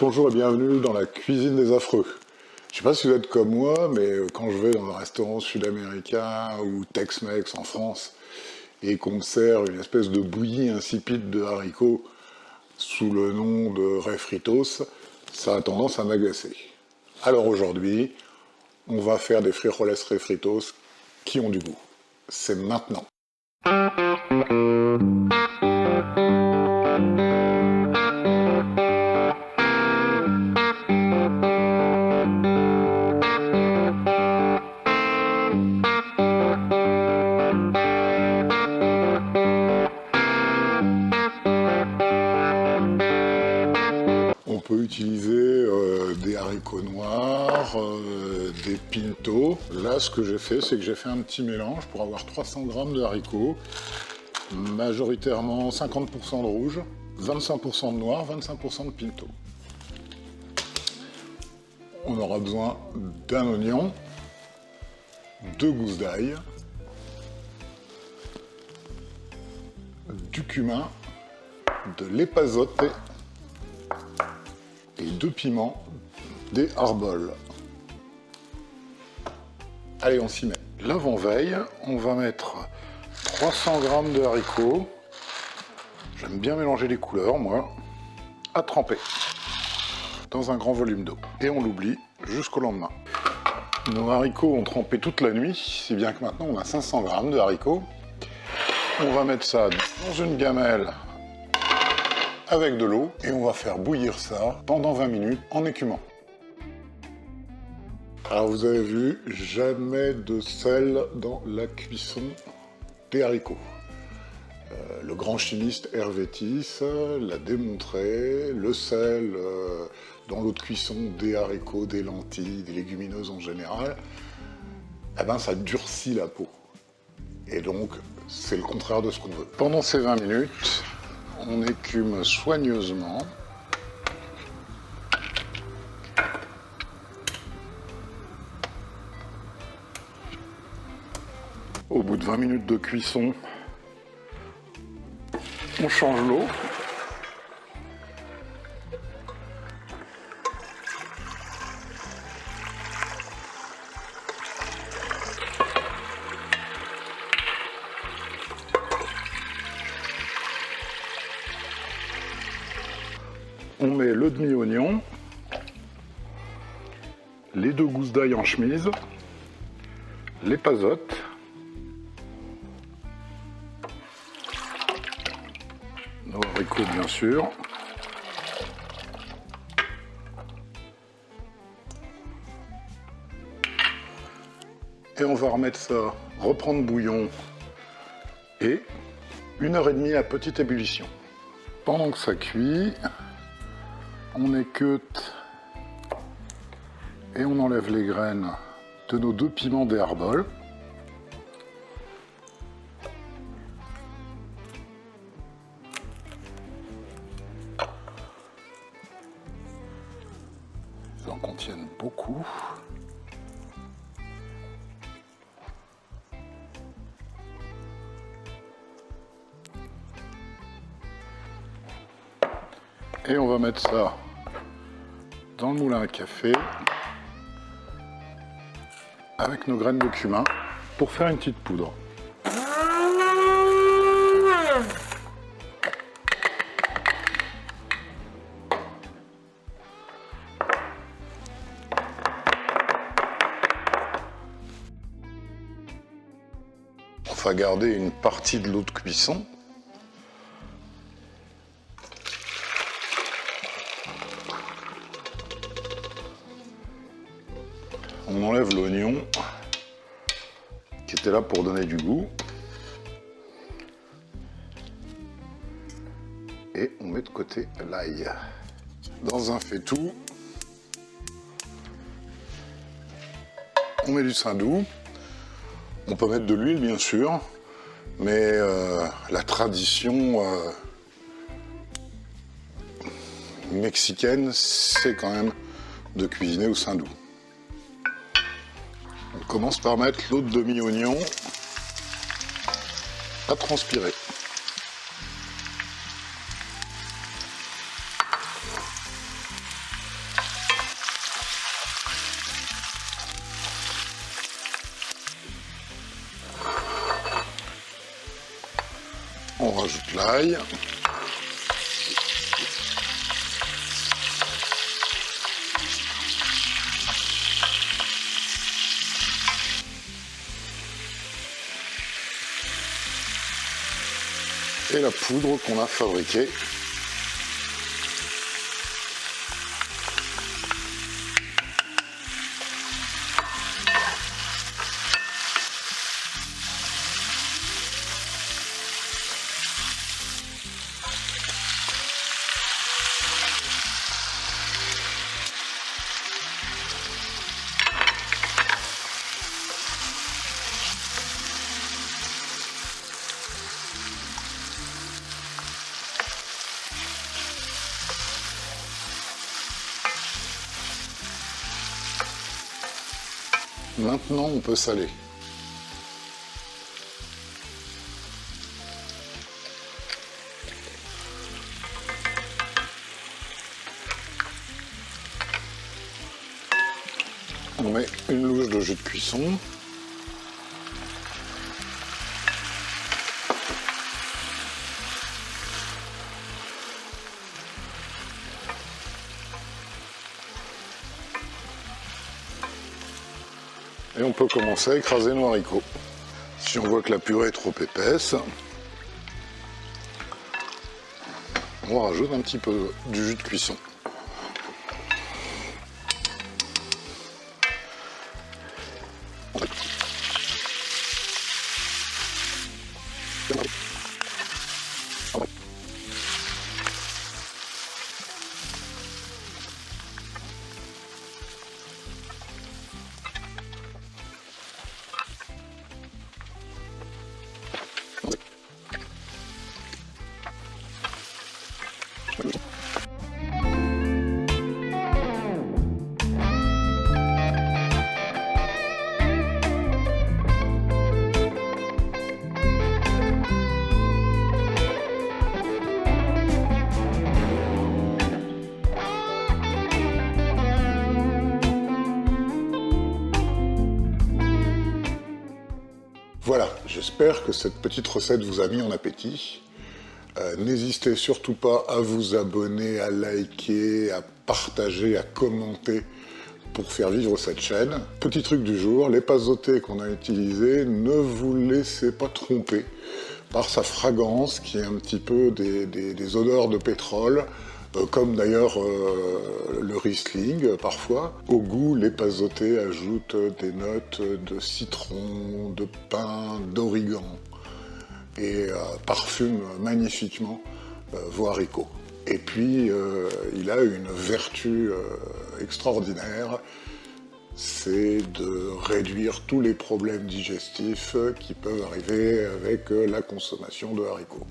Bonjour et bienvenue dans la cuisine des affreux. Je sais pas si vous êtes comme moi, mais quand je vais dans un restaurant sud-américain ou Tex-Mex en France et qu'on me sert une espèce de bouillie insipide de haricots sous le nom de refritos, ça a tendance à m'agacer. Alors aujourd'hui, on va faire des frijoles refritos qui ont du goût. C'est maintenant. On peut utiliser des haricots noirs, des pintos. Là, ce que j'ai fait, c'est que j'ai fait un petit mélange pour avoir 300 g de haricots, majoritairement 50% de rouge, 25% de noir, 25% de pinto. On aura besoin d'un oignon, 2 gousses d'ail, du cumin, de l'épazote et 2 piments, des harbols. Allez, on s'y met. L'avant-veille, on va mettre 300 g de haricots. J'aime bien mélanger les couleurs, moi. À tremper dans un grand volume d'eau. Et on l'oublie jusqu'au lendemain. Nos haricots ont trempé toute la nuit, si bien que maintenant on a 500 g de haricots. On va mettre ça dans une gamelle avec de l'eau et on va faire bouillir ça pendant 20 minutes en écumant. Alors vous avez vu, jamais de sel dans la cuisson des haricots. Le grand chimiste Hervé Tisse l'a démontré, le sel dans l'eau de cuisson des haricots, des lentilles, des légumineuses en général, eh ben ça durcit la peau. Et donc c'est le contraire de ce qu'on veut. Pendant ces 20 minutes, on écume soigneusement. Au bout de 20 minutes de cuisson, on change l'eau. On met le demi-oignon, les 2 gousses d'ail en chemise, l'épazote, nos haricots bien sûr, et on va remettre ça, reprendre bouillon et 1h30 à petite ébullition. Pendant que ça cuit, on équeute et on enlève les graines de nos 2 piments des harbols. Ils en contiennent beaucoup. Et on va mettre ça dans le moulin à café avec nos graines de cumin pour faire une petite poudre. On va garder une partie de l'eau de cuisson. On enlève l'oignon qui était là pour donner du goût et on met de côté l'ail. Dans un faitout, on met du saindoux. On peut mettre de l'huile bien sûr, mais la tradition mexicaine, c'est quand même de cuisiner au saindoux. On commence par mettre l'eau de demi-oignon à transpirer. On rajoute l'ail. Et la poudre qu'on a fabriquée. Maintenant, on peut saler. On met une louche de jus de cuisson. Et on peut commencer à écraser nos haricots. Si on voit que la purée est trop épaisse, on rajoute un petit peu du jus de cuisson. Voilà, j'espère que cette petite recette vous a mis en appétit. N'hésitez surtout pas à vous abonner, à liker, à partager, à commenter pour faire vivre cette chaîne. Petit truc du jour, les pâtes sautées qu'on a utilisées, ne vous laissez pas tromper par sa fragrance qui est un petit peu des odeurs de pétrole, comme d'ailleurs le Riesling parfois. Au goût, les pâtes sautées ajoutent des notes de citron, de pin, d'origan et parfument magnifiquement vos haricots. Et puis, il a une vertu extraordinaire, c'est de réduire tous les problèmes digestifs qui peuvent arriver avec la consommation de haricots.